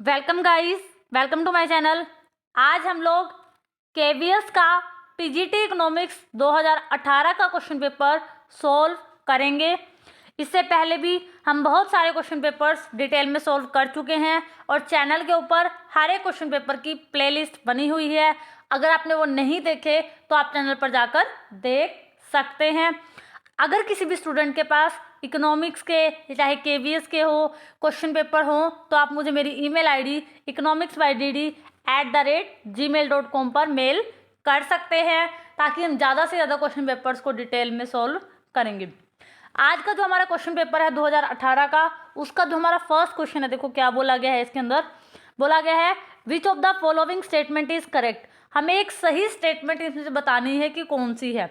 Welcome guys, welcome to my channel. आज हम लोग केवीएस का पीजीटी इकोनॉमिक्स 2018 का क्वेश्चन पेपर सॉल्व करेंगे। इससे पहले भी हम बहुत सारे क्वेश्चन पेपर्स डिटेल में सॉल्व कर चुके हैं और चैनल के ऊपर हर एक क्वेश्चन पेपर की प्लेलिस्ट बनी हुई है। अगर आपने वो नहीं देखे तो आप चैनल पर जाकर देख सकते हैं। अगर किसी भी स्टूडेंट के पास इकोनॉमिक्स के चाहे केवीएस के हो क्वेश्चन पेपर हो तो आप मुझे मेरी ईमेल आईडी economicsbydd@gmail.com पर मेल कर सकते हैं, ताकि हम ज़्यादा से ज़्यादा क्वेश्चन पेपर्स को डिटेल में सॉल्व करेंगे। आज का जो हमारा क्वेश्चन पेपर है 2018 का, उसका जो हमारा फर्स्ट क्वेश्चन है, देखो क्या बोला गया है। इसके अंदर बोला गया है विच of the following statement is correct. हमें एक सही स्टेटमेंट इसमें से बतानी है कि कौन सी है।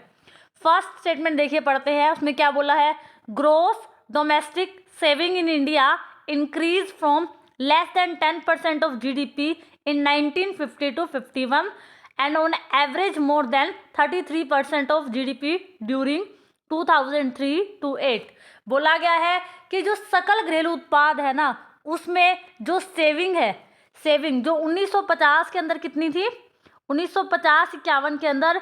फर्स्ट स्टेटमेंट देखिए, पढ़ते हैं। उसमें क्या बोला है, gross domestic saving in India increase from less than 10% of GDP in 1950 to 51 and on average more than 33% of GDP during 2003 to 8। बोला गया है कि जो सकल घरेलू उत्पाद है ना, उसमें जो सेविंग है, सेविंग जो 1950 के अंदर कितनी थी, 1950-51 के अंदर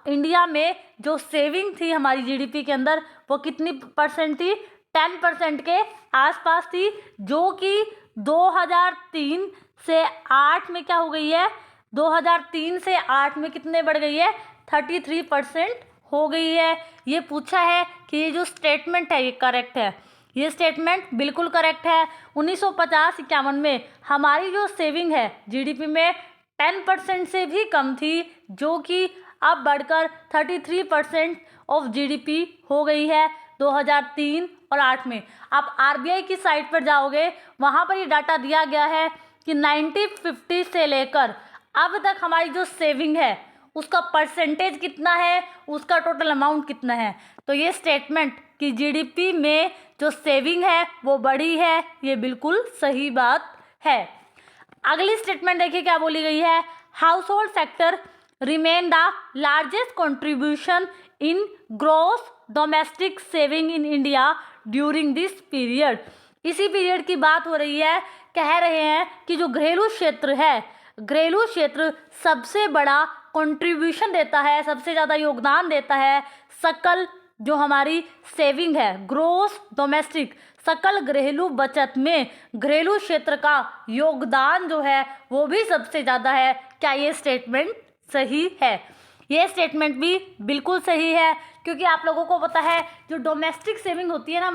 इंडिया में जो सेविंग थी हमारी जीडीपी के अंदर, वो कितनी परसेंट थी, 10% के आसपास थी, जो कि 2003 से 8 में क्या हो गई है, 2003 से 8 में कितने बढ़ गई है, 33% हो गई है। ये पूछा है कि ये जो स्टेटमेंट है ये करेक्ट है। ये स्टेटमेंट बिल्कुल करेक्ट है। 1950-51 में हमारी जो सेविंग है जीडीपी में 10% से भी कम थी, जो कि अब बढ़कर 33% ऑफ जीडीपी हो गई है 2003 और 8 में। आप आरबीआई की साइट पर जाओगे, वहाँ पर ये डाटा दिया गया है कि 1950 से लेकर अब तक हमारी जो सेविंग है उसका परसेंटेज कितना है, उसका टोटल अमाउंट कितना है। तो ये स्टेटमेंट कि जीडीपी में जो सेविंग है वो बढ़ी है, ये बिल्कुल सही बात है। अगली स्टेटमेंट देखिए क्या बोली गई है, house hold sector remain the largest contribution in gross domestic saving in India during this period. इसी पीरियड की बात हो रही है। कह रहे हैं कि जो घरेलू क्षेत्र है, घरेलू क्षेत्र सबसे बड़ा कंट्रीब्यूशन देता है, सबसे ज़्यादा योगदान देता है सकल जो हमारी सेविंग है, ग्रोस डोमेस्टिक सकल घरेलू बचत में घरेलू क्षेत्र का योगदान जो है वो भी सबसे ज़्यादा है। क्या ये स्टेटमेंट सही है? ये स्टेटमेंट भी बिल्कुल सही है, क्योंकि आप लोगों को पता है जो डोमेस्टिक सेविंग होती है ना,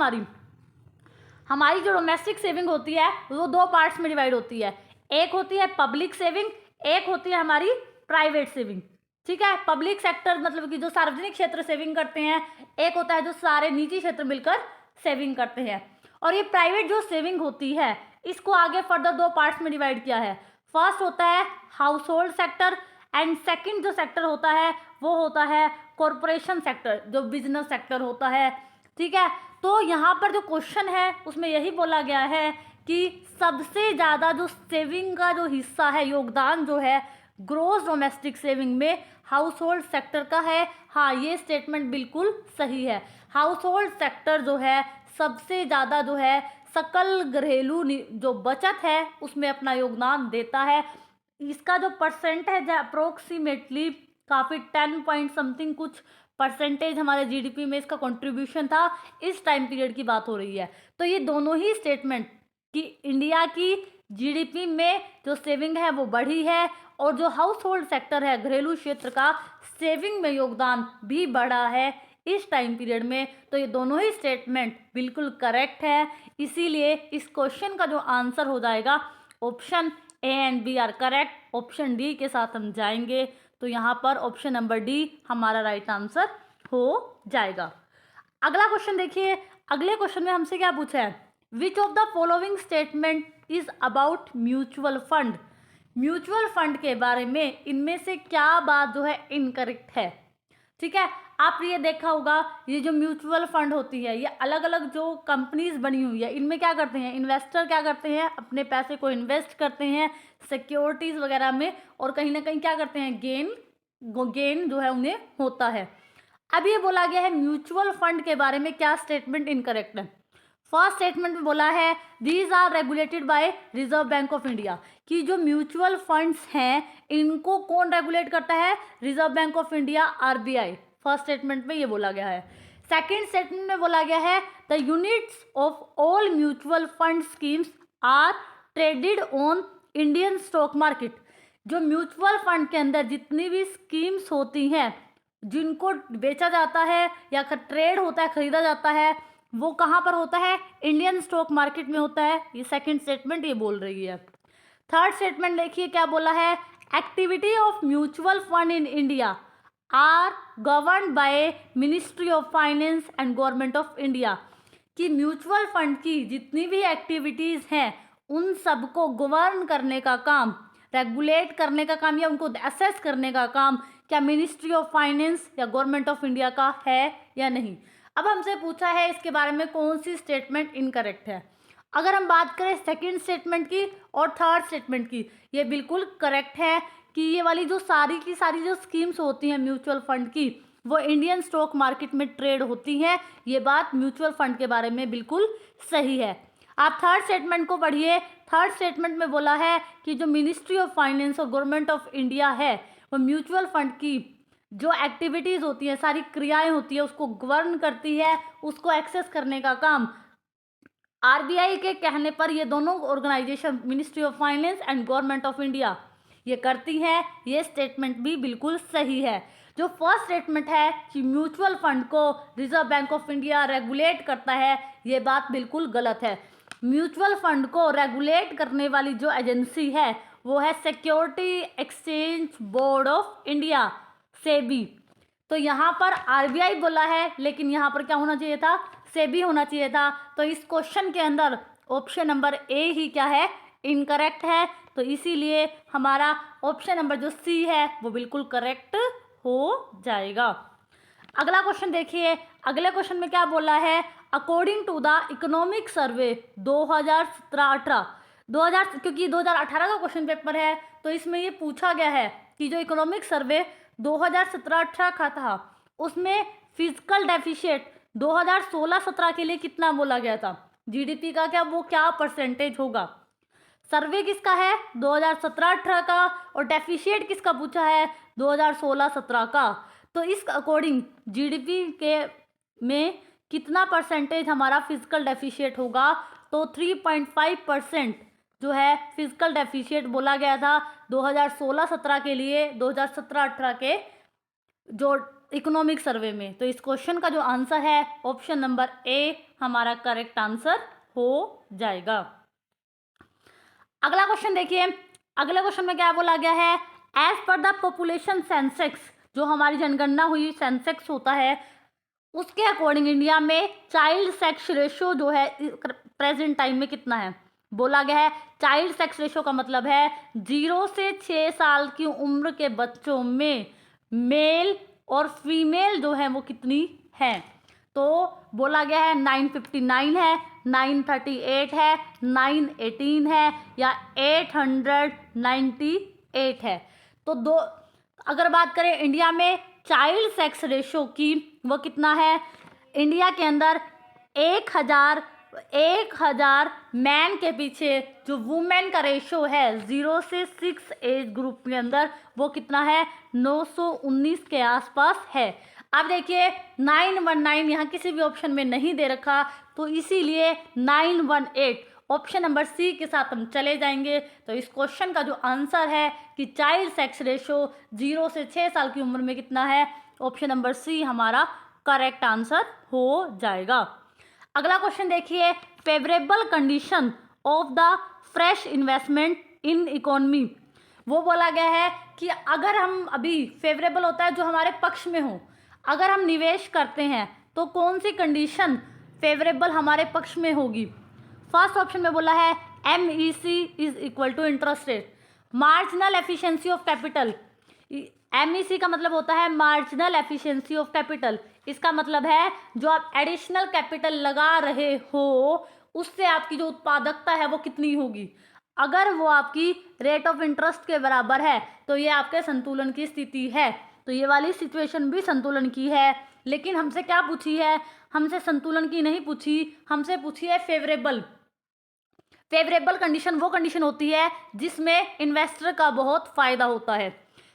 हमारी जो डोमेस्टिक सेविंग होती है वो दो पार्ट्स में डिवाइड होती है। एक होती है पब्लिक सेविंग, एक होती है हमारी प्राइवेट सेविंग। ठीक है, पब्लिक सेक्टर मतलब कि जो सार्वजनिक क्षेत्र सेविंग करते हैं, एक होता है जो सारे निजी क्षेत्र मिलकर सेविंग करते हैं। और ये प्राइवेट जो सेविंग होती है, इसको आगे फर्दर दो पार्ट्स में डिवाइड किया है। फर्स्ट होता है house hold sector and second जो सेक्टर होता है वो होता है कॉरपोरेशन सेक्टर, जो बिजनेस सेक्टर होता है। ठीक है, तो यहाँ पर जो क्वेश्चन है उसमें यही बोला गया है कि सबसे ज़्यादा जो सेविंग का जो हिस्सा है, योगदान जो है ग्रोस डोमेस्टिक सेविंग में हाउस होल्ड सेक्टर का है। हाँ, ये स्टेटमेंट बिल्कुल सही है। हाउस होल्ड सेक्टर जो है सबसे ज़्यादा जो है सकल घरेलू जो बचत है उसमें अपना योगदान देता है। इसका जो परसेंट है अप्रोक्सीमेटली काफ़ी 10 पॉइंट समथिंग कुछ परसेंटेज हमारे जीडीपी में इसका कंट्रीब्यूशन था। इस टाइम पीरियड की बात हो रही है। तो ये दोनों ही स्टेटमेंट कि इंडिया की जीडीपी में जो सेविंग है वो बढ़ी है और जो हाउस होल्ड सेक्टर है घरेलू क्षेत्र का सेविंग में योगदान भी बढ़ा है इस टाइम पीरियड में, तो ये दोनों ही स्टेटमेंट बिल्कुल करेक्ट है। इसीलिए इस क्वेश्चन का जो आंसर हो जाएगा option A and B are correct. Option D के साथ हम जाएंगे, तो यहाँ पर ऑप्शन नंबर डी हमारा राइट आंसर हो जाएगा। अगला क्वेश्चन देखिए। अगले क्वेश्चन में हमसे क्या पूछा है, विच of the following statement is about mutual fund. Mutual fund के बारे में इनमें से क्या बात जो है इनकरेक्ट है। ठीक है, आप ये देखा होगा, ये जो म्यूचुअल फंड होती है ये अलग अलग जो कंपनीज बनी हुई है, इनमें क्या करते हैं इन्वेस्टर, क्या करते हैं अपने पैसे को इन्वेस्ट करते हैं सिक्योरिटीज वगैरह में, और कहीं ना कहीं क्या करते हैं गेन जो है उन्हें होता है। अब ये बोला गया है म्यूचुअल फंड के बारे में क्या स्टेटमेंट इनकरेक्ट है। फर्स्ट स्टेटमेंट में बोला है these are regulated by Reserve Bank of India, कि जो म्यूचुअल फंड्स हैं इनको कौन रेगुलेट करता है? Reserve Bank of India, RBI. First statement में ये बोला गया है। सेकेंड स्टेटमेंट में बोला गया है the units of all mutual fund schemes are traded on Indian stock market. जो म्यूचुअल फंड के अंदर जितनी भी स्कीम्स होती हैं जिनको बेचा जाता है या ट्रेड होता है, खरीदा जाता है, वो कहाँ पर होता है? इंडियन स्टॉक मार्केट में होता है। ये सेकंड स्टेटमेंट ये बोल रही है। थर्ड स्टेटमेंट देखिए क्या बोला है, activity of mutual fund in India are governed by ministry of finance and government of India, कि म्यूचुअल फंड की जितनी भी एक्टिविटीज़ हैं उन सबको गवर्न करने का काम, रेगुलेट करने का काम या उनको असेस करने का काम क्या मिनिस्ट्री ऑफ फाइनेंस या गवर्नमेंट ऑफ इंडिया का है या नहीं। अब हमसे पूछा है इसके बारे में कौन सी स्टेटमेंट इनकरेक्ट है। अगर हम बात करें सेकंड स्टेटमेंट की और थर्ड स्टेटमेंट की, ये बिल्कुल करेक्ट है कि ये वाली जो सारी की सारी जो स्कीम्स होती हैं म्यूचुअल फंड की वो इंडियन स्टॉक मार्केट में ट्रेड होती हैं। ये बात म्यूचुअल फंड के बारे में बिल्कुल सही है। आप थर्ड स्टेटमेंट को पढ़िए। थर्ड स्टेटमेंट में बोला है कि जो मिनिस्ट्री ऑफ फाइनेंस और गवर्नमेंट ऑफ इंडिया है वो म्यूचुअल फंड की जो एक्टिविटीज़ होती हैं, सारी क्रियाएं होती है, उसको गवर्न करती है, उसको एक्सेस करने का काम आरबीआई के कहने पर ये दोनों organisation ministry of finance and government of India ये करती है। ये स्टेटमेंट भी बिल्कुल सही है। जो फर्स्ट स्टेटमेंट है कि म्यूचुअल फंड को reserve Bank of India regulate करता है, ये बात बिल्कुल गलत है। म्यूचुअल फंड को रेगुलेट करने वाली जो एजेंसी है वो है security exchange board of India, SEBI. तो यहाँ पर आरबीआई बोला है, लेकिन यहाँ पर क्या होना चाहिए था? सेबी होना चाहिए था। तो इस क्वेश्चन के अंदर ऑप्शन नंबर ए ही क्या है? इनकरेक्ट है। तो इसीलिए हमारा ऑप्शन नंबर जो सी है वो बिल्कुल करेक्ट हो जाएगा। अगला क्वेश्चन देखिए। अगले क्वेश्चन में क्या बोला है, according to the economic survey 2017-18 क्योंकि 2018 का क्वेश्चन पेपर है तो इसमें ये पूछा गया है कि जो इकोनॉमिक सर्वे 2017-18 का था उसमें फिजिकल डेफिशिएट 2016-17 के लिए कितना बोला गया था? जीडीपी का क्या परसेंटेज होगा? सर्वे किसका है? 2017-18 का। और डेफिशिएट किसका पूछा है? 2016-17 का। तो इस अकॉर्डिंग जीडीपी के में कितना परसेंटेज हमारा फिजिकल डेफिशिएट होगा? तो 3.5% जो है फिजिकल डेफिशिएट बोला गया था 2016-17 के लिए, 2017-18 के जो इकोनॉमिक सर्वे में। तो इस क्वेश्चन का जो आंसर है ऑप्शन नंबर ए हमारा करेक्ट आंसर हो जाएगा। अगला क्वेश्चन देखिए। अगले क्वेश्चन में क्या बोला गया है, as per the population Sensex, जो हमारी जनगणना हुई सेंसेक्स होता है उसके अकॉर्डिंग इंडिया में चाइल्ड सेक्स रेशियो जो है प्रेजेंट टाइम में कितना है? बोला गया है चाइल्ड सेक्स रेशियो का मतलब है 0 से 6 साल की उम्र के बच्चों में मेल और फीमेल जो है वो कितनी है? तो बोला गया है 959 है, 938 है, 918 है या 898 है। तो अगर बात करें इंडिया में चाइल्ड सेक्स रेशो की वो कितना है? इंडिया के अंदर 1000 मैन के पीछे जो वुमेन का रेशो है 0 से 6 एज ग्रुप के अंदर वो कितना है? 919 के आसपास है। अब देखिए 919 यहाँ किसी भी ऑप्शन में नहीं दे रखा तो इसीलिए 918 ऑप्शन नंबर सी के साथ हम चले जाएंगे। तो इस क्वेश्चन का जो आंसर है कि चाइल्ड सेक्स रेशो 0 से 6 साल की उम्र में कितना है, ऑप्शन नंबर सी हमारा करेक्ट आंसर हो जाएगा। अगला क्वेश्चन देखिए, favourable condition of the fresh investment in economy. वो बोला गया है कि अगर हम अभी फेवरेबल होता है जो हमारे पक्ष में हो, अगर हम निवेश करते हैं तो कौन सी कंडीशन फेवरेबल हमारे पक्ष में होगी? फर्स्ट ऑप्शन में बोला है MEC is equal to interest rate, marginal efficiency of capital. MEC का मतलब होता है मार्जिनल एफिशिएंसी ऑफ कैपिटल। इसका मतलब है जो आप एडिशनल कैपिटल लगा रहे हो उससे आपकी जो उत्पादकता है वो कितनी होगी। अगर वो आपकी रेट ऑफ इंटरेस्ट के बराबर है तो ये आपके संतुलन की स्थिति है। तो ये वाली सिचुएशन भी संतुलन की है। लेकिन हमसे क्या पूछी है, हमसे संतुलन की नहीं पूछी, हमसे पूछी है फेवरेबल। फेवरेबल कंडीशन वो कंडीशन होती है जिसमें इन्वेस्टर का बहुत फायदा होता है।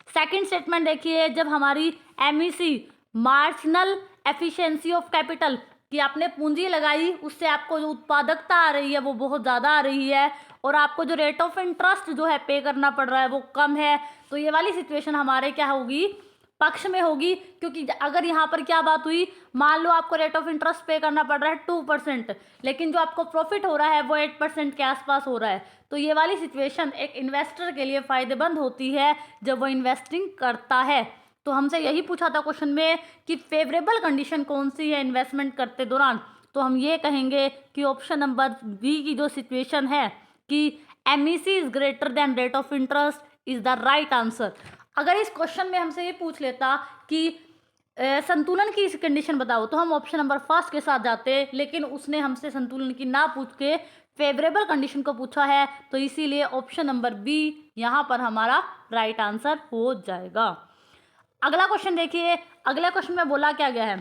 सेकंड स्टेटमेंट देखिए, जब हमारी MEC marginal efficiency of capital कि आपने पूंजी लगाई उससे आपको जो उत्पादकता आ रही है वो बहुत ज़्यादा आ रही है और आपको जो रेट ऑफ इंटरेस्ट जो है पे करना पड़ रहा है वो कम है, तो ये वाली सिचुएशन हमारे क्या होगी, पक्ष में होगी। क्योंकि अगर यहाँ पर क्या बात हुई, मान लो आपको रेट ऑफ इंटरेस्ट पे करना पड़ रहा है 2%, लेकिन जो आपको प्रॉफिट हो रहा है वो 8% के आसपास हो रहा है, तो ये वाली सिचुएशन एक इन्वेस्टर के लिए फ़ायदेमंद होती है जब वो इन्वेस्टिंग करता है। तो हमसे यही पूछा था क्वेश्चन में कि फेवरेबल कंडीशन कौन सी है इन्वेस्टमेंट करते दौरान, तो हम ये कहेंगे कि ऑप्शन नंबर बी की जो सिचुएशन है कि MEC is greater than rate of interest is the right answer. अगर इस क्वेश्चन में हमसे ये पूछ लेता कि संतुलन की कंडीशन बताओ, तो हम ऑप्शन नंबर फर्स्ट के साथ जाते, लेकिन उसने हमसे संतुलन की ना पूछ के फेवरेबल कंडीशन को पूछा है, तो इसीलिए ऑप्शन नंबर बी यहाँ पर हमारा राइट आंसर हो जाएगा। अगला क्वेश्चन देखिए, अगले क्वेश्चन में बोला क्या गया है,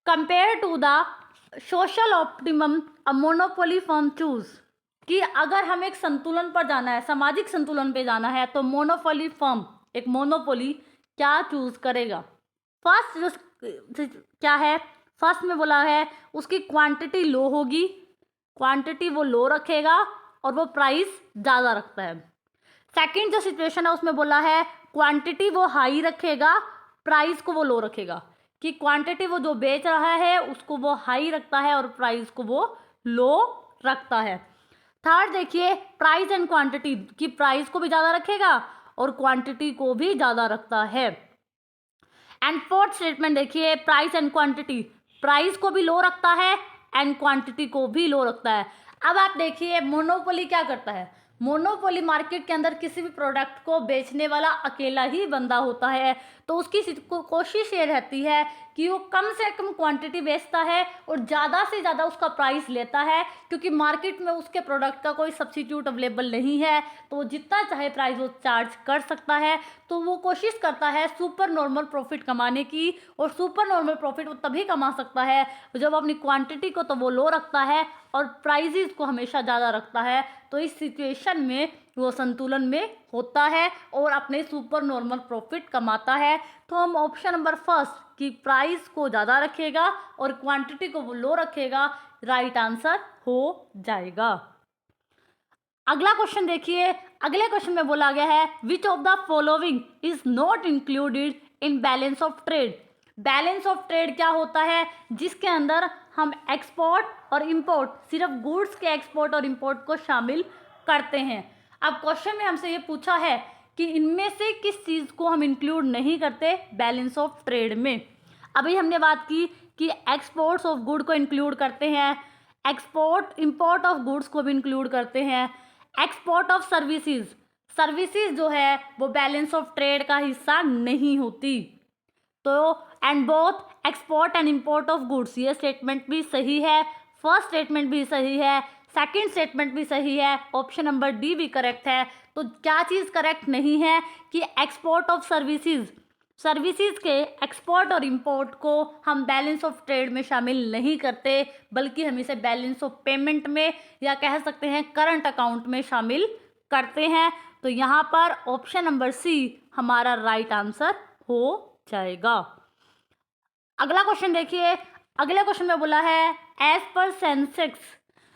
compare to the social optimum a monopoly firm choose, कि अगर हमें एक संतुलन पर जाना है, सामाजिक संतुलन पे जाना है, तो मोनोपोली फर्म, एक मोनोपोली क्या चूज करेगा। फर्स्ट जो क्या है, फर्स्ट में बोला है उसकी क्वांटिटी लो होगी, क्वांटिटी वो लो रखेगा और वो प्राइस ज़्यादा रखता है। सेकंड जो सिचुएशन है उसमें बोला है क्वांटिटी वो हाई रखेगा, प्राइस को वो लो रखेगा, कि क्वांटिटी वो जो बेच रहा है उसको वो हाई रखता है और प्राइस को वो लो रखता है। थर्ड देखिए, प्राइस एंड क्वांटिटी, की प्राइस को भी ज़्यादा रखेगा और क्वांटिटी को भी ज़्यादा रखता है। एंड फोर्थ स्टेटमेंट देखिए, प्राइस एंड क्वांटिटी, प्राइस को भी लो रखता है एंड क्वांटिटी को भी लो रखता है। अब आप देखिए मोनोपोली क्या करता है, मोनोपोली मार्केट के अंदर किसी भी प्रोडक्ट को बेचने वाला अकेला ही बंदा होता है, तो उसकी कोशिश ये रहती है कि वो कम से कम क्वांटिटी बेचता है और ज़्यादा से ज़्यादा उसका प्राइस लेता है, क्योंकि मार्केट में उसके प्रोडक्ट का कोई सब्स्टिट्यूट अवेलेबल नहीं है, तो वो जितना चाहे प्राइस वो चार्ज कर सकता है। तो वो कोशिश करता है सुपर नॉर्मल प्रॉफिट कमाने की, और सुपर नॉर्मल प्रॉफिट वो तभी कमा सकता है जब अपनी क्वांटिटी को तो वो लो रखता है और प्राइजेस को हमेशा ज़्यादा रखता है। तो इस सिचुएशन में वो संतुलन में होता है और अपने सुपर नॉर्मल प्रॉफिट कमाता है। तो हम ऑप्शन नंबर फर्स्ट कि प्राइस को ज़्यादा रखेगा और क्वांटिटी को वो लो रखेगा, राइट आंसर हो जाएगा। अगला क्वेश्चन देखिए, अगले क्वेश्चन में बोला गया है विच of the following is not included in balance of trade. Balance of trade क्या होता है, जिसके अंदर हम एक्सपोर्ट और इंपोर्ट, सिर्फ गुड्स के एक्सपोर्ट और इंपोर्ट को शामिल करते हैं। अब क्वेश्चन में हमसे ये पूछा है कि इनमें से किस चीज़ को हम इंक्लूड नहीं करते बैलेंस ऑफ ट्रेड में। अभी हमने बात की कि एक्सपोर्ट्स ऑफ गुड को इंक्लूड करते हैं, एक्सपोर्ट इंपोर्ट ऑफ गुड्स को भी इंक्लूड करते हैं, एक्सपोर्ट ऑफ सर्विसेज, सर्विसेज जो है वो बैलेंस ऑफ ट्रेड का हिस्सा नहीं होती। तो and both export and import of goods, ये स्टेटमेंट भी सही है, फर्स्ट स्टेटमेंट भी सही है, सेकंड स्टेटमेंट भी सही है, ऑप्शन नंबर डी भी करेक्ट है। तो क्या चीज़ करेक्ट नहीं है कि एक्सपोर्ट ऑफ सर्विसेज, सर्विसेज के एक्सपोर्ट और इंपोर्ट को हम बैलेंस ऑफ ट्रेड में शामिल नहीं करते, बल्कि हम इसे बैलेंस ऑफ पेमेंट में या कह सकते हैं करंट अकाउंट में शामिल करते हैं। तो यहाँ पर ऑप्शन नंबर सी हमारा राइट आंसर हो जाएगा। अगला क्वेश्चन देखिए, अगले क्वेश्चन में बोला है एज पर सेंसेक्स,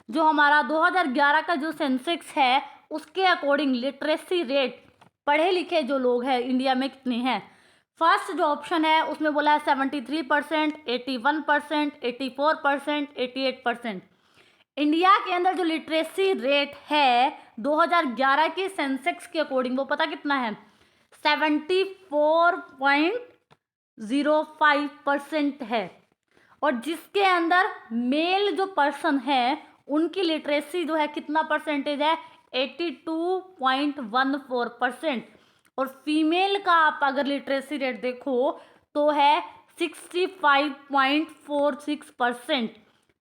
जो हमारा 2011 का जो सेंसेक्स है उसके अकॉर्डिंग लिटरेसी रेट, पढ़े लिखे जो लोग हैं इंडिया में कितने हैं। फर्स्ट जो ऑप्शन है उसमें बोला है 73%, 81%, 84%, 88%। इंडिया के अंदर जो लिटरेसी रेट है 2011 के सेंसेक्स के अकॉर्डिंग वो पता कितना है, 74.05% है। और जिसके अंदर मेल जो पर्सन है उनकी लिटरेसी जो है कितना परसेंटेज है, 82.14%। और फीमेल का आप अगर लिटरेसी रेट देखो तो है 65.46%।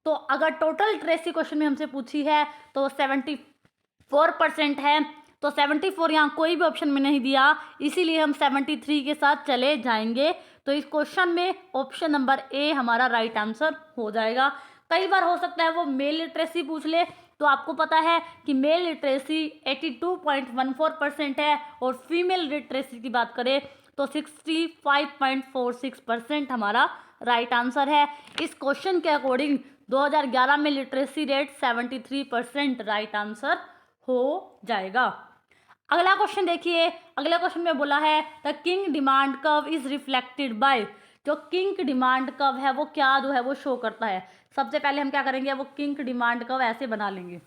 तो अगर टोटल लिटरेसी क्वेश्चन में हमसे पूछी है तो 74% है, तो 74 यहाँ कोई भी ऑप्शन में नहीं दिया, इसीलिए हम 73 के साथ चले जाएंगे। तो इस क्वेश्चन में ऑप्शन नंबर ए हमारा राइट आंसर हो जाएगा। कई बार हो सकता है वो मेल लिटरेसी पूछ ले, तो आपको पता है कि मेल लिटरेसी 82.14% है और फीमेल लिटरेसी की बात करें तो 65.46% हमारा राइट आंसर है। इस क्वेश्चन के अकॉर्डिंग 2011 में लिटरेसी रेट 73% राइट आंसर हो जाएगा। अगला क्वेश्चन देखिए, अगला क्वेश्चन में बोला है the king demand curve is reflected by. जो किंग डिमांड कर्व है वो क्या जो है वो शो करता है। सबसे पहले हम क्या करेंगे, वो किंग डिमांड कर्व ऐसे बना लेंगे।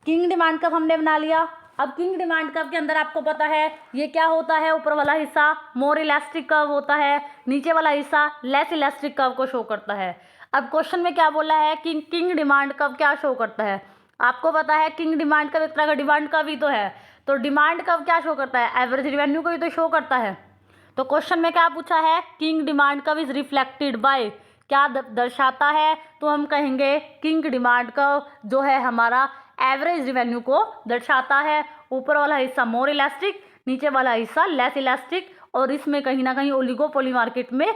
किंग डिमांड कर्व हमने बना लिया। अब किंग डिमांड कर्व के अंदर आपको पता है ये क्या होता है, ऊपर वाला हिस्सा मोर इलास्टिक कर्व होता है, नीचे वाला हिस्सा लेस इलास्टिक कर्व को शो करता है। अब क्वेश्चन में क्या बोला है कि किंग डिमांड कर्व क्या शो करता है। आपको पता है किंग डिमांड कर्व एक तरह का डिमांड कर्व ही तो है, तो डिमांड कर्व क्या शो करता है, एवरेज रेवेन्यू को ही तो शो करता है। तो क्वेश्चन में क्या पूछा है, king demand curve is reflected by, क्या दर्शाता है, तो हम कहेंगे किंग डिमांड कर्व जो है हमारा एवरेज रेवेन्यू को दर्शाता है। ऊपर वाला हिस्सा मोर इलास्टिक, नीचे वाला हिस्सा लेस इलास्टिक, और इसमें कहीं ना कहीं ओलिगोपोली मार्केट में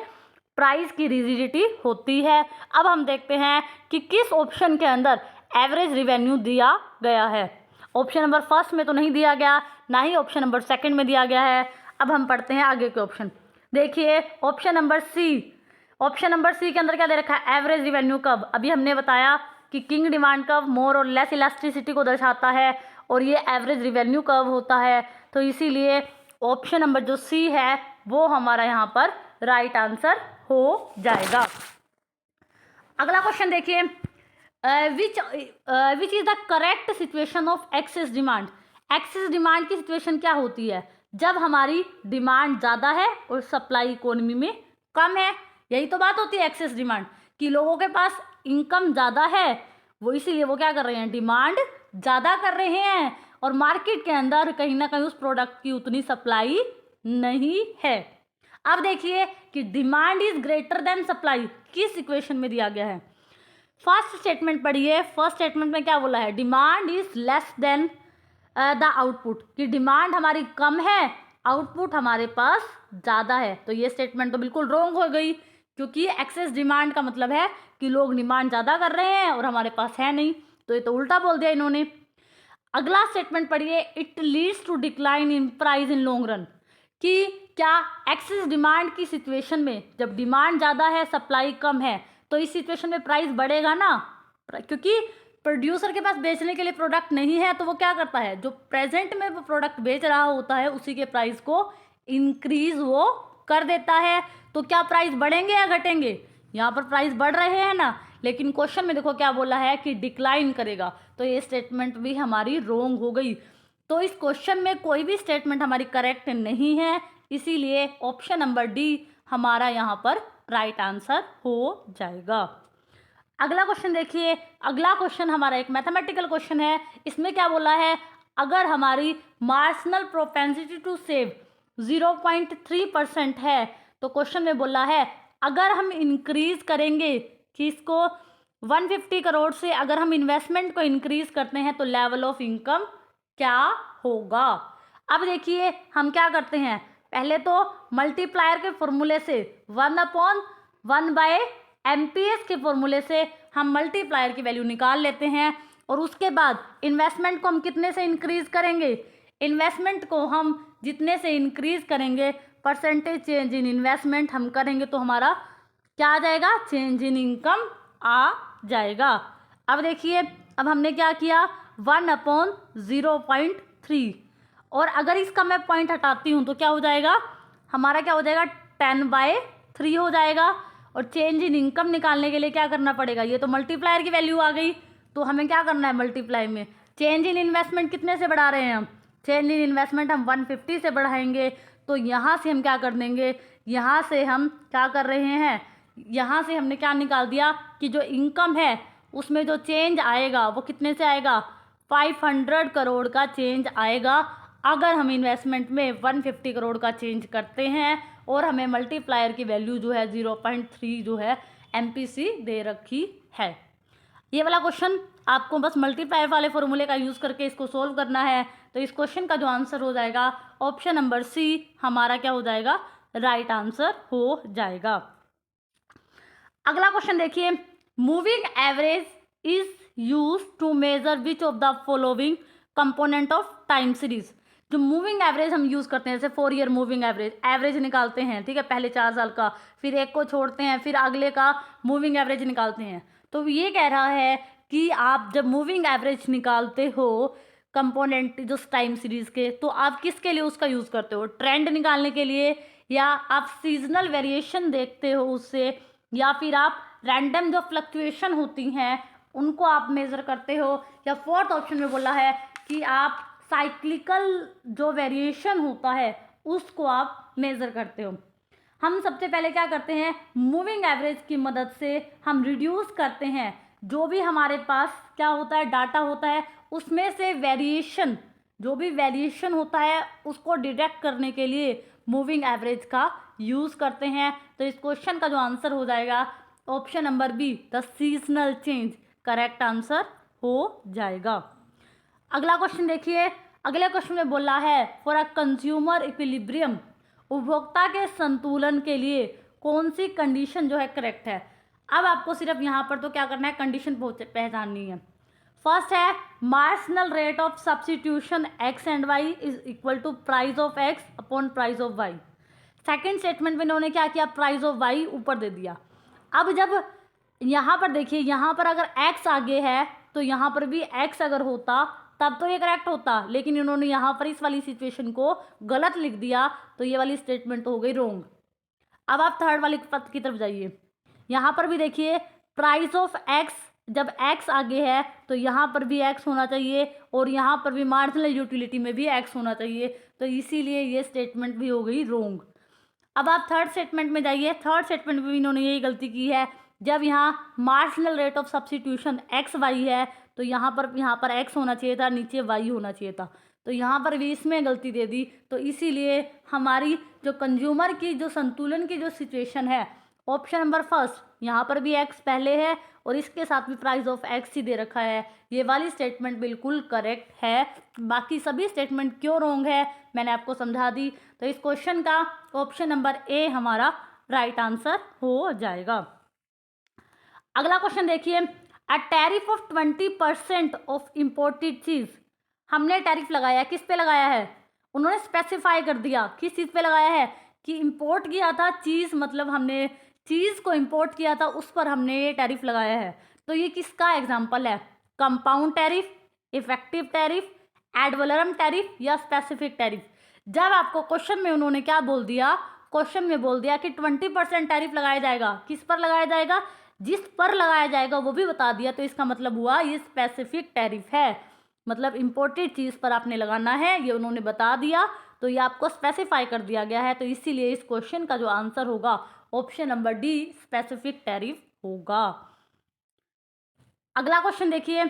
प्राइस की रिजिडिटी होती है। अब हम देखते हैं कि किस ऑप्शन के अंदर एवरेज रेवेन्यू दिया गया है। ऑप्शन नंबर फर्स्ट में तो नहीं दिया गया, ना ही ऑप्शन नंबर सेकंड में दिया गया है। अब हम पढ़ते हैं आगे के ऑप्शन। देखिए option number C, option number C के अंदर क्या दे रखा है, एवरेज रेवेन्यू कर्व। अभी हमने बताया कि किंग डिमांड कर्व मोर और लेस इलास्टिसिटी को दर्शाता है और ये एवरेज रेवेन्यू कर्व होता है, तो इसीलिए ऑप्शन नंबर जो सी है वो हमारा यहाँ पर राइट आंसर हो जाएगा। अगला क्वेश्चन देखिए, which is the correct situation of excess demand. Excess demand की सिचुएशन क्या होती है, जब हमारी डिमांड ज़्यादा है और सप्लाई इकोनॉमी में कम है। यही तो बात होती है एक्सेस डिमांड कि लोगों के पास इनकम ज़्यादा है, वो इसीलिए वो क्या कर रहे हैं, डिमांड ज़्यादा कर रहे हैं, और मार्केट के अंदर कहीं ना कहीं उस प्रोडक्ट की उतनी सप्लाई नहीं है। अब देखिए कि demand is greater than supply किस इक्वेशन में दिया गया है। फर्स्ट स्टेटमेंट पढ़िए, फर्स्ट स्टेटमेंट में क्या बोला है, demand is less than the output, कि डिमांड हमारी कम है, आउटपुट हमारे पास ज़्यादा है। तो ये स्टेटमेंट तो बिल्कुल रॉन्ग हो गई, क्योंकि एक्सेस डिमांड का मतलब है कि लोग डिमांड ज़्यादा कर रहे हैं और हमारे पास है नहीं, तो ये तो उल्टा बोल दिया इन्होंने। अगला स्टेटमेंट पढ़िए, it leads to decline in price in long run, कि क्या एक्सेस डिमांड की सिचुएशन में जब डिमांड ज़्यादा है सप्लाई कम है तो इस सिचुएशन में प्राइस बढ़ेगा ना, क्योंकि प्रोड्यूसर के पास बेचने के लिए प्रोडक्ट नहीं है, तो वो क्या करता है, जो प्रेजेंट में वो प्रोडक्ट बेच रहा होता है उसी के प्राइस को इंक्रीज वो कर देता है। तो क्या प्राइस बढ़ेंगे या घटेंगे, यहाँ पर प्राइस बढ़ रहे हैं ना, लेकिन क्वेश्चन में देखो क्या बोला है कि डिक्लाइन करेगा, तो ये स्टेटमेंट भी हमारी रॉन्ग हो गई। तो इस क्वेश्चन में कोई भी स्टेटमेंट हमारी करेक्ट नहीं है, इसीलिए ऑप्शन नंबर डी हमारा यहाँ पर राइट आंसर हो जाएगा। अगला क्वेश्चन देखिए, अगला क्वेश्चन हमारा एक मैथमेटिकल क्वेश्चन है। इसमें क्या बोला है, अगर हमारी मार्जिनल प्रोपेंसिटी टू सेव 0.3% है, तो क्वेश्चन में बोला है अगर हम इंक्रीज करेंगे कि इसको 150 करोड़ से अगर हम इन्वेस्टमेंट को इंक्रीज करते हैं तो लेवल ऑफ इनकम क्या होगा। अब देखिए हम क्या करते हैं, पहले तो मल्टीप्लायर के फॉर्मूले से 1/1/MPS के फॉर्मूले से हम मल्टीप्लायर की वैल्यू निकाल लेते हैं, और उसके बाद इन्वेस्टमेंट को हम कितने से इंक्रीज करेंगे, इन्वेस्टमेंट को हम जितने से इंक्रीज करेंगे परसेंटेज चेंज इन इन्वेस्टमेंट हम करेंगे तो हमारा क्या आ जाएगा, चेंज इन इनकम आ जाएगा। अब देखिए अब हमने क्या किया, 1/0.3, और अगर इसका मैं पॉइंट हटाती हूँ तो क्या हो जाएगा, हमारा क्या हो जाएगा 10/3 हो जाएगा। और चेंज इन इनकम निकालने के लिए क्या करना पड़ेगा, ये तो मल्टीप्लायर की वैल्यू आ गई, तो हमें क्या करना है मल्टीप्लाई में, चेंज इन इन्वेस्टमेंट कितने से बढ़ा रहे हैं हम, चेंज इन इन्वेस्टमेंट हम 150 से बढ़ाएंगे, तो यहाँ से हम क्या कर देंगे, यहाँ से हम क्या कर रहे हैं, यहाँ से हमने क्या निकाल दिया कि जो इनकम है उसमें जो चेंज आएगा वो कितने से आएगा, 500 करोड़ का चेंज आएगा। अगर हम इन्वेस्टमेंट में 150 करोड़ का चेंज करते हैं और हमें मल्टीप्लायर की वैल्यू जो है 0.3 जो है MPC दे रखी है। ये वाला क्वेश्चन आपको बस मल्टीप्लायर वाले फॉर्मूले का यूज़ करके इसको सोल्व करना है। तो इस क्वेश्चन का जो आंसर हो जाएगा ऑप्शन नंबर सी हमारा क्या हो जाएगा, राइट आंसर हो जाएगा। अगला क्वेश्चन देखिए, moving average is use to measure which of the following component of time series. जो मूविंग एवरेज हम यूज़ करते हैं, जैसे 4 ईयर मूविंग एवरेज निकालते हैं, ठीक है, पहले 4 साल का, फिर एक को छोड़ते हैं, फिर अगले का मूविंग एवरेज निकालते हैं। तो ये कह रहा है कि आप जब मूविंग एवरेज निकालते हो कंपोनेंट जो टाइम सीरीज के, तो आप किसके लिए उसका यूज़ करते हो, ट्रेंड निकालने के लिए, या आप सीजनल वेरिएशन देखते हो उससे, या फिर आप रैंडम जो फ्लक्चुएशन होती हैं उनको आप मेज़र करते हो, या फोर्थ ऑप्शन में बोला है कि आप साइक्लिकल जो वेरिएशन होता है उसको आप मेज़र करते हो। हम सबसे पहले क्या करते हैं, मूविंग एवरेज की मदद से हम रिड्यूस करते हैं जो भी हमारे पास क्या होता है, डाटा होता है, उसमें से वेरिएशन, जो भी वेरिएशन होता है उसको डिटेक्ट करने के लिए मूविंग एवरेज का यूज़ करते हैं। तो इस क्वेश्चन का जो आंसर हो जाएगा option number B, the seasonal change, correct answer हो जाएगा। अगला क्वेश्चन देखिए, अगले क्वेश्चन में बोला है फॉर अ कंज्यूमर इक्विलिब्रियम, उपभोक्ता के संतुलन के लिए कौन सी कंडीशन जो है करेक्ट है। अब आपको सिर्फ यहाँ पर तो क्या करना है, कंडीशन पहचाननी है। फर्स्ट है marginal rate of substitution x and y is equal to price of x upon price of y. Second statement में इन्होंने क्या किया, प्राइस ऑफ वाई ऊपर दे दिया। अब जब यहाँ पर देखिए, यहाँ पर अगर एक्स आगे है तो यहाँ पर भी एक्स अगर होता तब तो ये करेक्ट होता, लेकिन इन्होंने यहाँ पर इस वाली सिचुएशन को गलत लिख दिया, तो ये वाली स्टेटमेंट तो हो गई रोंग। अब आप थर्ड वाली पद की तरफ जाइए, यहाँ पर भी देखिए प्राइस ऑफ एक्स, जब एक्स आगे है तो यहाँ पर भी एक्स होना चाहिए, और यहाँ पर भी मार्जिनल यूटिलिटी में भी एक्स होना चाहिए, तो इसीलिए ये स्टेटमेंट भी हो गई रोंग। अब आप थर्ड स्टेटमेंट में जाइए, थर्ड स्टेटमेंट में भी इन्होंने यही गलती की है। जब यहाँ marginal rate of substitution x y है तो यहाँ पर एक्स होना चाहिए था, नीचे वाई होना चाहिए था, तो यहाँ पर भी इसमें गलती दे दी। तो इसीलिए हमारी जो कंज्यूमर की जो संतुलन की जो सिचुएशन है, ऑप्शन नंबर फर्स्ट, यहाँ पर भी एक्स पहले है और इसके साथ भी प्राइस ऑफ एक्स ही दे रखा है, ये वाली स्टेटमेंट बिल्कुल करेक्ट है। बाकी सभी स्टेटमेंट क्यों रॉन्ग है मैंने आपको समझा दी। तो इस क्वेश्चन का ऑप्शन नंबर ए हमारा राइट आंसर हो जाएगा। अगला क्वेश्चन देखिए, a tariff of 20% of imported चीज़, हमने टैरिफ लगाया, किस पे लगाया है, उन्होंने स्पेसिफाई कर दिया किस चीज़ पे लगाया है, कि इंपोर्ट किया था चीज़, मतलब हमने चीज़ को इंपोर्ट किया था उस पर हमने ये टैरिफ लगाया है। तो ये किसका एग्जाम्पल है, compound tariff, effective tariff, ad valorem tariff या स्पेसिफिक टैरिफ। जब आपको क्वेश्चन में उन्होंने क्या बोल दिया, क्वेश्चन में बोल दिया कि 20% टैरिफ लगाया जाएगा, किस पर लगाया जाएगा, जिस पर लगाया जाएगा वो भी बता दिया, तो इसका मतलब हुआ ये स्पेसिफिक टैरिफ है, मतलब इंपोर्टेड चीज़ पर आपने लगाना है, ये उन्होंने बता दिया, तो ये आपको स्पेसिफाई कर दिया गया है। तो इसीलिए इस क्वेश्चन का जो आंसर होगा option number D, specific tariff होगा। अगला क्वेश्चन देखिए,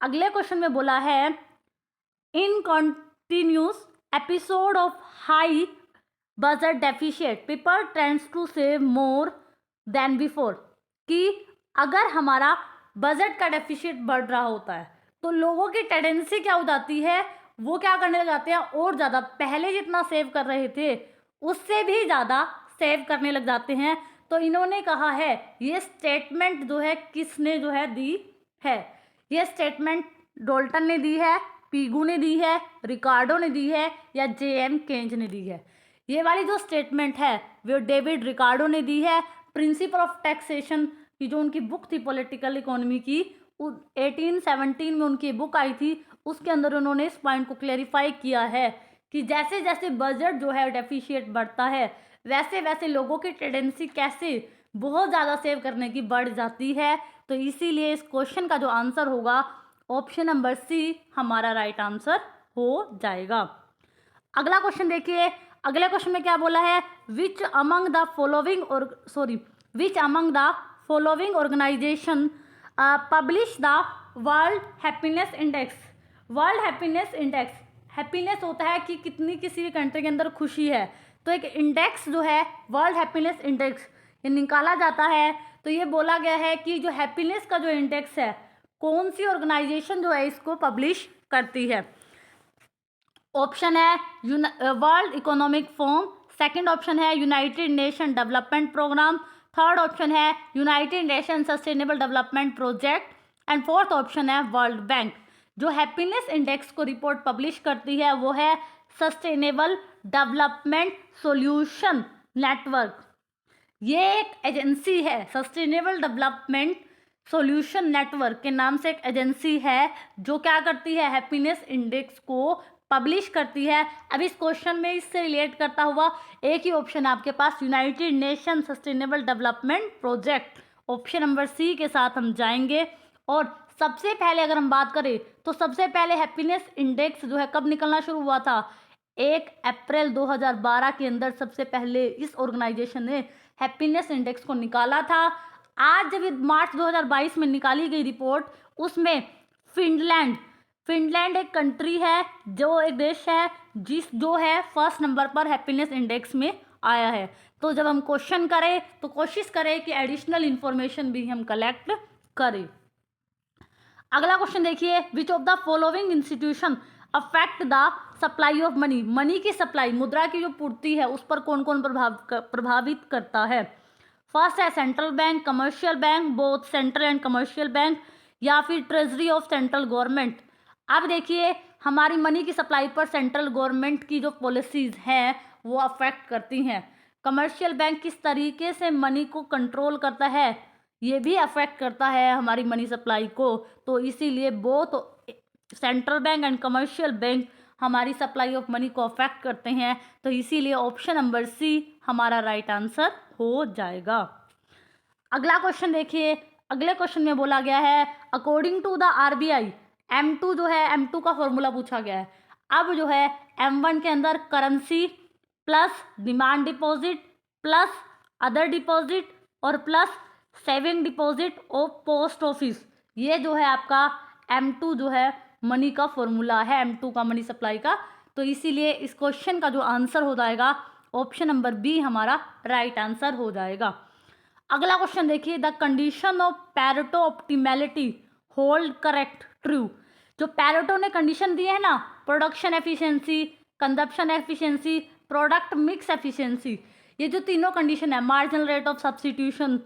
अगले क्वेश्चन में बोला है in continuous episode of high budget deficit people tends to save more than before, कि अगर हमारा बजट का डेफिशिएट बढ़ रहा होता है तो लोगों की टेंडेंसी क्या हो जाती है, वो क्या करने लग जाते हैं, और ज़्यादा पहले जितना सेव कर रहे थे उससे भी ज़्यादा सेव करने लग जाते हैं। तो इन्होंने कहा है, ये स्टेटमेंट जो है किसने जो है दी है, ये स्टेटमेंट डोल्टन ने दी है, पीगू ने दी है, रिकार्डो ने दी है या जेएम केंज ने दी है। ये वाली जो स्टेटमेंट है वो डेविड रिकार्डो ने दी है। प्रिंसिपल ऑफ टैक्सेशन की जो उनकी बुक थी पॉलिटिकल इकोनॉमी की, 1817 में उनकी बुक आई थी, उसके अंदर उन्होंने इस पॉइंट को क्लेरिफाई किया है कि जैसे जैसे बजट जो है डेफिशिएट बढ़ता है वैसे वैसे लोगों की टेंडेंसी कैसे बहुत ज़्यादा सेव करने की बढ़ जाती है। तो इसीलिए इस क्वेश्चन का जो आंसर होगा ऑप्शन नंबर सी हमारा राइट आंसर हो जाएगा। अगला क्वेश्चन देखिए, अगले क्वेश्चन में क्या बोला है, which among the following organisation publish the world happiness index. World happiness index, happiness होता है कि कितनी किसी भी कंट्री के अंदर खुशी है, तो एक इंडेक्स जो है वर्ल्ड हैप्पीनेस इंडेक्स ये निकाला जाता है। तो ये बोला गया है कि जो हैप्पीनेस का जो इंडेक्स है कौन सी ऑर्गेनाइजेशन जो है इसको पब्लिश करती है। ऑप्शन है world economic forum, second option है united nation development program, third option है united nation sustainable development project and fourth option है वर्ल्ड बैंक। जो हैप्पीनेस इंडेक्स को रिपोर्ट पब्लिश करती है वो है सस्टेनेबल डेवलपमेंट सॉल्यूशन नेटवर्क। ये एक एजेंसी है, सस्टेनेबल डेवलपमेंट सॉल्यूशन नेटवर्क के नाम से एक एजेंसी है जो क्या करती है, हैप्पीनेस इंडेक्स को पब्लिश करती है। अब इस क्वेश्चन में इससे रिलेट करता हुआ एक ही ऑप्शन है आपके पास, united nation sustainable development project. Option number C के साथ हम जाएंगे। और सबसे पहले अगर हम बात करें तो सबसे पहले हैप्पीनेस इंडेक्स जो है कब निकलना शुरू हुआ था, 1 अप्रैल 2012 के अंदर सबसे पहले इस ऑर्गेनाइजेशन ने हैप्पीनेस इंडेक्स को निकाला था। आज जब मार्च 2022 में निकाली गई रिपोर्ट, उसमें फिनलैंड एक कंट्री है, जो एक देश है जो है फर्स्ट नंबर पर हैप्पीनेस इंडेक्स में आया है। तो जब हम क्वेश्चन करें तो कोशिश करें कि एडिशनल इंफॉर्मेशन भी हम कलेक्ट करें। अगला क्वेश्चन देखिए, विच of the following institution affect the supply of money, money की सप्लाई, मुद्रा की जो पूर्ति है उस पर कौन कौन प्रभावित करता है। फर्स्ट है central bank, commercial bank, both central and commercial bank, या फिर ट्रेजरी ऑफ सेंट्रल गवर्नमेंट। अब देखिए हमारी मनी की सप्लाई पर सेंट्रल गवर्नमेंट की जो पॉलिसीज हैं वो अफेक्ट करती हैं। कमर्शियल बैंक किस तरीके से मनी को कंट्रोल करता है ये भी अफेक्ट करता है हमारी मनी सप्लाई को। तो इसीलिए both central bank and commercial bank हमारी सप्लाई ऑफ मनी को अफेक्ट करते हैं। तो इसीलिए ऑप्शन नंबर सी हमारा राइट आंसर हो जाएगा। अगला क्वेश्चन देखिए, अगले क्वेश्चन में बोला गया है according to the RBI, M2 जो है M2 का फॉर्मूला पूछा गया है। अब जो है M1 के अंदर currency plus demand deposit plus other deposit और plus saving deposit of post office, ये जो है आपका M2 जो है मनी का फॉर्मूला है, M2 का मनी सप्लाई का। तो इसीलिए इस क्वेश्चन का जो आंसर हो जाएगा ऑप्शन नंबर बी हमारा राइट आंसर हो जाएगा। अगला क्वेश्चन देखिए, the condition of Pareto optimality hold correct true. जो पैरेटो ने कंडीशन दी है ना, production efficiency, consumption efficiency, product mix efficiency, ये जो तीनों कंडीशन है, marginal rate of substitution,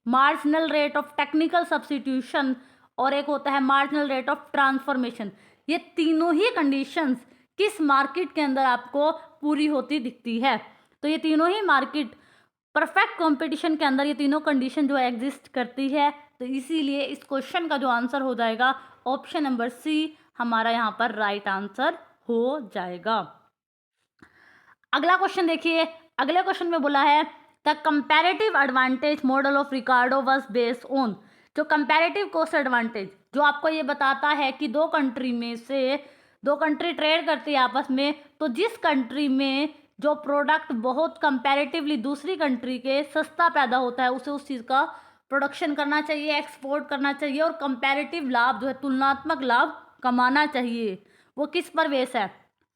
marginal rate of technical substitution और एक होता है मार्जिनल रेट ऑफ ट्रांसफॉर्मेशन, ये तीनों ही कंडीशंस किस मार्केट के अंदर आपको पूरी होती दिखती है। तो ये तीनों ही मार्केट परफेक्ट कंपटीशन के अंदर ये तीनों कंडीशन जो एग्जिस्ट करती है। तो इसीलिए इस क्वेश्चन का जो आंसर हो जाएगा ऑप्शन नंबर सी हमारा यहाँ पर राइट आंसर हो जाएगा। अगला क्वेश्चन देखिए, अगले क्वेश्चन में बोला है the comparative advantage model of Ricardo was based on. जो कंपैरेटिव कॉस्ट एडवांटेज जो आपको ये बताता है कि दो कंट्री में से दो कंट्री ट्रेड करती है आपस में, तो जिस कंट्री में जो प्रोडक्ट बहुत कंपैरेटिवली दूसरी कंट्री के सस्ता पैदा होता है उसे उस चीज़ का प्रोडक्शन करना चाहिए, एक्सपोर्ट करना चाहिए और कंपैरेटिव लाभ जो है तुलनात्मक लाभ कमाना चाहिए। वो किस पर बेस है?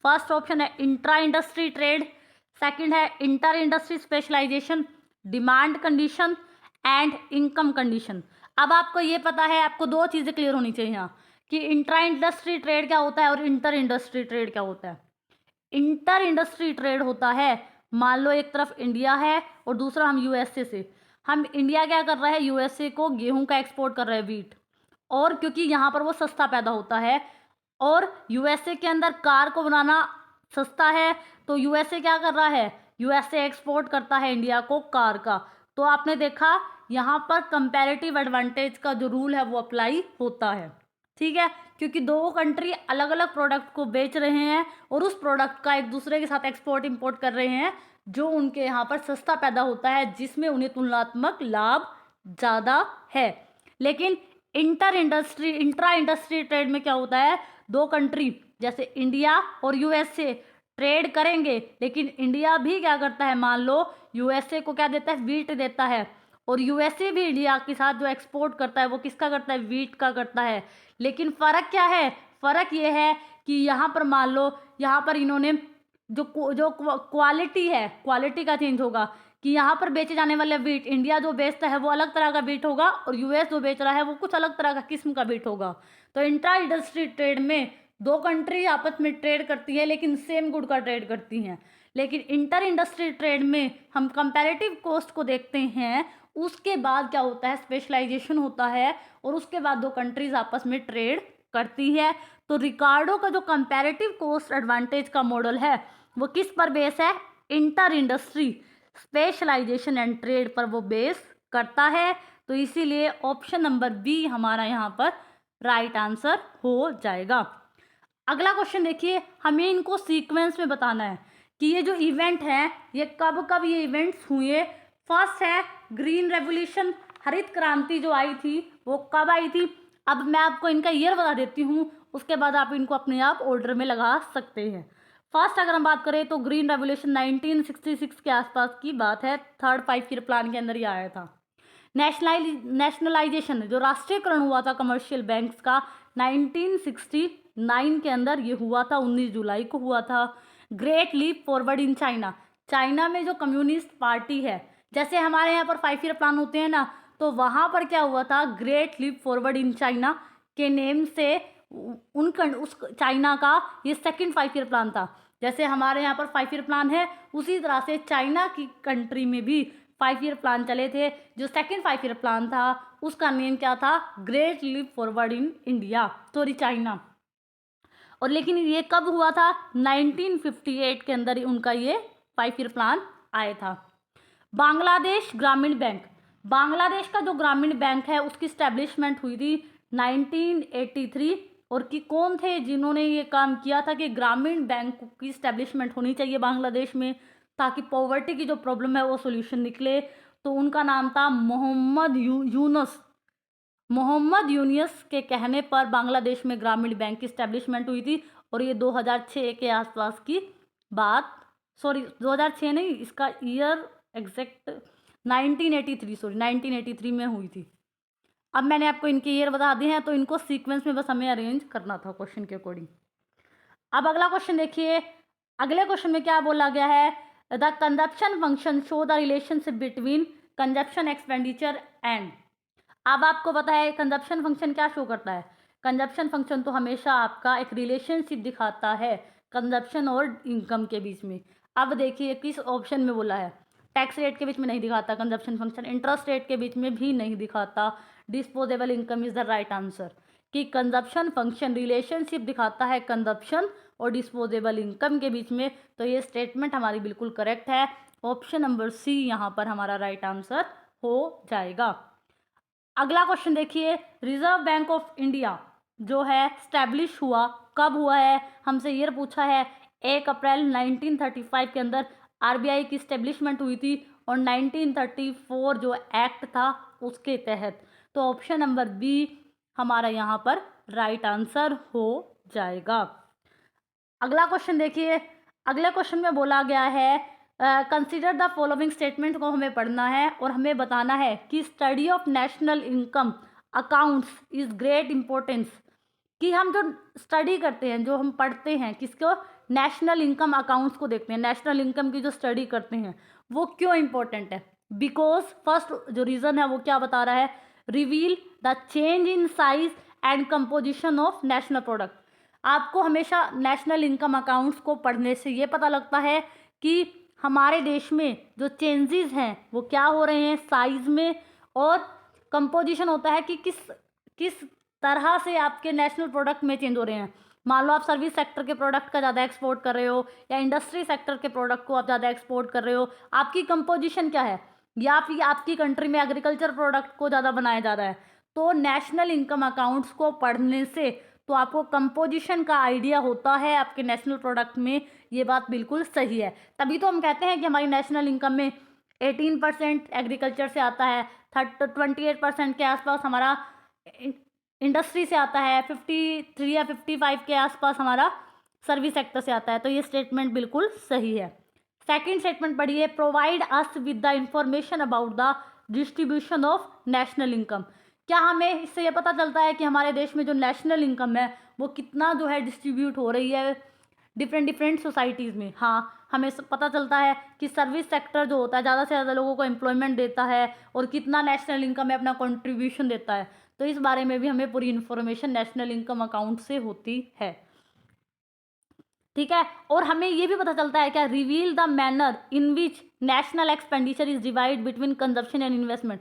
फर्स्ट ऑप्शन है इंट्रा इंडस्ट्री ट्रेड, सेकंड है inter industry specialisation, demand condition and income condition. अब आपको ये पता है, आपको दो चीज़ें क्लियर होनी चाहिए यहाँ कि इंट्रा इंडस्ट्री ट्रेड क्या होता है और इंटर इंडस्ट्री ट्रेड क्या होता है। इंटर इंडस्ट्री ट्रेड होता है, मान लो एक तरफ इंडिया है और दूसरा हम यूएसए से, हम इंडिया क्या कर रहा है, यूएसए को गेहूं का एक्सपोर्ट कर रहा है, वीट, और क्योंकि यहाँ पर वो सस्ता पैदा होता है और यूएसए के अंदर कार को बनाना सस्ता है, तो यूएसए क्या कर रहा है, यूएसए एक्सपोर्ट करता है इंडिया को कार का। तो आपने देखा यहाँ पर कंपैरेटिव एडवांटेज का जो रूल है वो अप्लाई होता है, ठीक है, क्योंकि दो कंट्री अलग अलग प्रोडक्ट को बेच रहे हैं और उस प्रोडक्ट का एक दूसरे के साथ एक्सपोर्ट इंपोर्ट कर रहे हैं जो उनके यहाँ पर सस्ता पैदा होता है, जिसमें उन्हें तुलनात्मक लाभ ज़्यादा है। लेकिन इंट्रा इंडस्ट्री ट्रेड में क्या होता है, दो कंट्री जैसे इंडिया और यूएसए ट्रेड करेंगे, लेकिन इंडिया भी क्या करता है, मान लो यूएसए को क्या देता है, वीट देता है, और यूएसए भी इंडिया के साथ जो एक्सपोर्ट करता है वो किसका करता है, वीट का करता है। लेकिन फ़र्क क्या है, फ़र्क ये है कि यहाँ पर मान लो यहाँ पर इन्होंने जो क्वालिटी है, क्वालिटी का चेंज होगा कि यहाँ पर बेचे जाने वाले वीट, इंडिया जो बेचता है वो अलग तरह का वीट होगा और यूएस जो बेच रहा है वो कुछ अलग तरह का किस्म का वीट होगा। तो इंट्रा इंडस्ट्री ट्रेड में दो कंट्री आपस में ट्रेड करती है लेकिन सेम गुड का ट्रेड करती हैं। लेकिन इंटर इंडस्ट्री ट्रेड में हम कंपैरेटिव कॉस्ट को देखते हैं, उसके बाद क्या होता है, स्पेशलाइजेशन होता है और उसके बाद दो कंट्रीज आपस में ट्रेड करती है। तो रिकार्डो का जो कंपैरेटिव कॉस्ट एडवांटेज का मॉडल है वो किस पर बेस है, inter industry specialisation and trade पर वो बेस करता है। तो इसीलिए ऑप्शन नंबर बी हमारा यहाँ पर राइट आंसर हो जाएगा। अगला क्वेश्चन देखिए, हमें इनको सीक्वेंस में बताना है कि ये जो इवेंट है ये कब कब ये इवेंट्स हुए। फर्स्ट है ग्रीन रेवोल्यूशन, हरित क्रांति जो आई थी वो कब आई थी। अब मैं आपको इनका ईयर बता देती हूँ, उसके बाद आप इनको अपने आप ऑर्डर में लगा सकते हैं। फर्स्ट अगर हम बात करें तो ग्रीन रेवोल्यूशन 1966 के आसपास की बात है, थर्ड 5 ईयर प्लान के अंदर ये आया था। नेशनलाइजेशन जो राष्ट्रीयकरण हुआ था कमर्शियल बैंक्स का 1969 के अंदर ये हुआ था, 19 जुलाई को हुआ था। Great leap forward in China, China में जो कम्युनिस्ट पार्टी है, जैसे हमारे यहाँ पर 5 ईयर प्लान होते हैं ना, तो वहाँ पर क्या हुआ था, great leap forward in China के नेम से उस चाइना का ये सेकंड 5 ईयर प्लान था। जैसे हमारे यहाँ पर 5 ईयर प्लान है, उसी तरह से चाइना की कंट्री में भी 5 ईयर प्लान चले थे। जो सेकंड 5 ईयर प्लान था उसका नेम क्या था, great leap forward in India, sorry China. और लेकिन ये कब हुआ था, 1958 के अंदर उनका ये 5 ईयर प्लान आया था। बांग्लादेश ग्रामीण बैंक, बांग्लादेश का जो ग्रामीण बैंक है उसकी स्टैब्लिशमेंट हुई थी 1983। और कि कौन थे जिन्होंने ये काम किया था कि ग्रामीण बैंक की स्टैब्लिशमेंट होनी चाहिए बांग्लादेश में, ताकि पॉवर्टी की जो प्रॉब्लम है वो सोल्यूशन निकले। तो उनका नाम था मोहम्मद यूनुस। मोहम्मद यूनुस के कहने पर बांग्लादेश में ग्रामीण बैंक की स्टैब्लिशमेंट हुई थी और ये 2006 के आसपास की बात, सॉरी 2006 नहीं, इसका ईयर एग्जैक्ट 1983 में हुई थी। अब मैंने आपको इनके ईयर बता दिए हैं, तो इनको सीक्वेंस में बस हमें अरेंज करना था क्वेश्चन के अकॉर्डिंग। अब अगला क्वेश्चन देखिए, अगले क्वेश्चन में क्या बोला गया है, the consumption function show the relationship between consumption expenditure and. अब आपको पता है कंजप्शन फंक्शन क्या शो करता है, कंजप्शन फंक्शन तो हमेशा आपका एक रिलेशनशिप दिखाता है कंजप्शन और इनकम के बीच में। अब देखिए किस ऑप्शन में बोला है, टैक्स रेट के बीच में नहीं दिखाता कंजप्शन फंक्शन, इंटरेस्ट रेट के बीच में भी नहीं दिखाता, disposable income is the right answer. कि कंजप्शन फंक्शन रिलेशनशिप दिखाता है कंजप्शन और डिस्पोजेबल इनकम के बीच में। तो ये स्टेटमेंट हमारी बिल्कुल करेक्ट है, ऑप्शन नंबर सी यहाँ पर हमारा राइट आंसर हो जाएगा। अगला क्वेश्चन देखिए, रिजर्व बैंक ऑफ इंडिया जो है स्टैब्लिश हुआ कब हुआ है, हमसे ये पूछा है 1 अप्रैल 1935 के अंदर आरबीआई की स्टैब्लिशमेंट हुई थी और 1934 जो एक्ट था उसके तहत। तो ऑप्शन नंबर बी हमारा यहाँ पर राइट आंसर हो जाएगा। अगला क्वेश्चन देखिए, अगले क्वेश्चन में बोला गया है कंसीडर द फॉलोइंग स्टेटमेंट को हमें पढ़ना है और हमें बताना है कि study of national income accounts is great importance. कि हम जो स्टडी करते हैं, जो हम पढ़ते हैं किसको, नेशनल इनकम अकाउंट्स को देखते हैं, नेशनल इनकम की जो स्टडी करते हैं वो क्यों इम्पोर्टेंट है। बिकॉज फर्स्ट जो रीज़न है वो क्या बता रहा है, reveal the change in size and composition of national product. आपको हमेशा नेशनल इनकम अकाउंट्स को पढ़ने से ये पता लगता है कि हमारे देश में जो चेंजेस हैं वो क्या हो रहे हैं साइज में, और कंपोजिशन होता है कि किस तरह से आपके नेशनल प्रोडक्ट में चेंज हो रहे हैं। मान लो आप सर्विस सेक्टर के प्रोडक्ट का ज़्यादा एक्सपोर्ट कर रहे हो या इंडस्ट्री सेक्टर के प्रोडक्ट को आप ज़्यादा एक्सपोर्ट कर रहे हो, आपकी कंपोजिशन क्या है, या फिर आपकी कंट्री में एग्रीकल्चर प्रोडक्ट को ज़्यादा बनाया जा रहा है। तो नेशनल इनकम अकाउंट्स को पढ़ने से तो आपको कंपोजिशन का आइडिया होता है आपके नेशनल प्रोडक्ट में, ये बात बिल्कुल सही है। तभी तो हम कहते हैं कि हमारी नेशनल इनकम में 18% एग्रीकल्चर से आता है, 28% के आसपास हमारा इंडस्ट्री से आता है, 53 या 55 के आसपास हमारा सर्विस सेक्टर से आता है। तो ये स्टेटमेंट बिल्कुल सही है। सेकंड स्टेटमेंट पढ़िए, provide us with the information about the distribution of national income. क्या हमें इससे ये पता चलता है कि हमारे देश में जो नेशनल इनकम है वो कितना जो है डिस्ट्रीब्यूट हो रही है डिफरेंट सोसाइटीज़ में। हाँ, हमें पता चलता है कि सर्विस सेक्टर जो होता है ज़्यादा से ज़्यादा लोगों को एम्प्लॉयमेंट देता है और कितना नेशनल इनकम में अपना कंट्रीब्यूशन देता है। तो इस बारे में भी हमें पूरी इन्फॉर्मेशन नेशनल इनकम अकाउंट से होती है। ठीक है, और हमें ये भी पता चलता है क्या, reveal the manner in which national expenditure is divide between consumption and investment.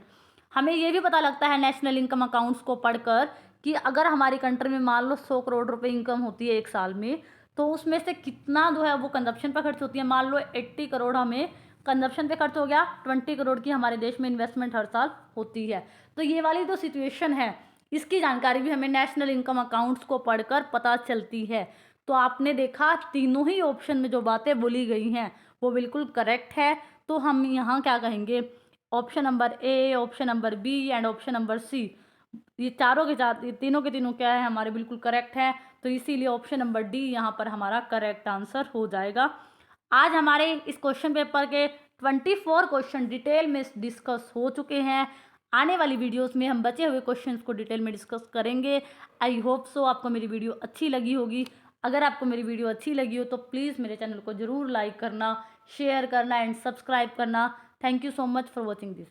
हमें ये भी पता लगता है नेशनल इनकम अकाउंट्स को पढ़कर कि अगर हमारी कंट्री में मान लो 100 करोड़ रुपए इनकम होती है एक साल में, तो उसमें से कितना जो है वो कंजप्शन पर खर्च होती है। मान लो 80 करोड़ हमें कंजप्शन पे खर्च हो गया, 20 करोड़ की हमारे देश में इन्वेस्टमेंट हर साल होती है। तो ये वाली जो सिचुएशन है इसकी जानकारी भी हमें नेशनल इनकम अकाउंट्स को पढ़कर पता चलती है। तो आपने देखा तीनों ही ऑप्शन में जो बातें बोली गई हैं वो बिल्कुल करेक्ट है। तो हम यहाँ क्या कहेंगे, option number A, option number B and option number C, ये चारों के चार, ये तीनों के तीनों क्या है, हमारे बिल्कुल करेक्ट है। तो इसीलिए ऑप्शन नंबर डी यहाँ पर हमारा करेक्ट आंसर हो जाएगा। आज हमारे इस क्वेश्चन पेपर के 24 क्वेश्चन डिटेल में डिस्कस हो चुके हैं। आने वाली वीडियोस में हम बचे हुए क्वेश्चंस को डिटेल में डिस्कस करेंगे। आई होप सो आपको मेरी वीडियो अच्छी लगी होगी। अगर आपको मेरी वीडियो अच्छी लगी हो तो प्लीज़ मेरे चैनल को ज़रूर लाइक करना, शेयर करना एंड सब्सक्राइब करना। Thank you so much for watching this.